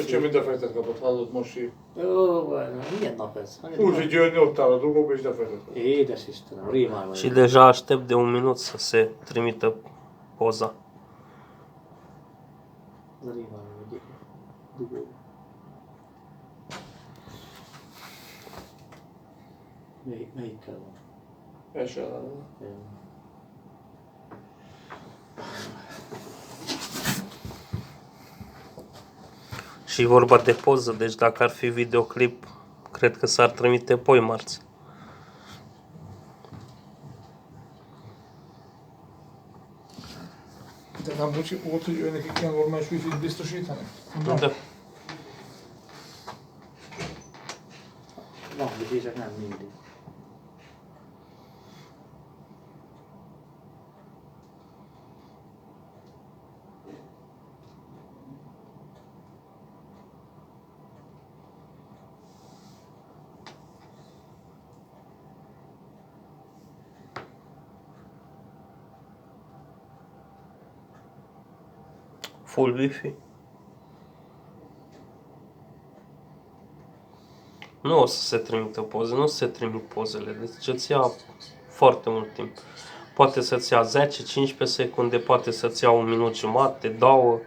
Ce mi-ai făcut că pot moși? Niente fest. Uzi giorni 8, după că ești de făcut. E da sistema, prima. Și deja aștept de un minut să se trimită poza. Prima, după. Mica. Așa. Și vorba de poză, deci dacă ar fi videoclip, cred că s-ar trimite poi marți. De am muncit cu otul, eu nekik ilyen normális wifi-t biztosítani? Da. Van, de csak nem mindig. Full Wi-Fi. Nu o să se trimită poze, nu o să se trimit pozele, deci îți ia foarte mult timp. Poate să-ți ia 10-15 secunde, poate să-ți ia un minut jumate, 2.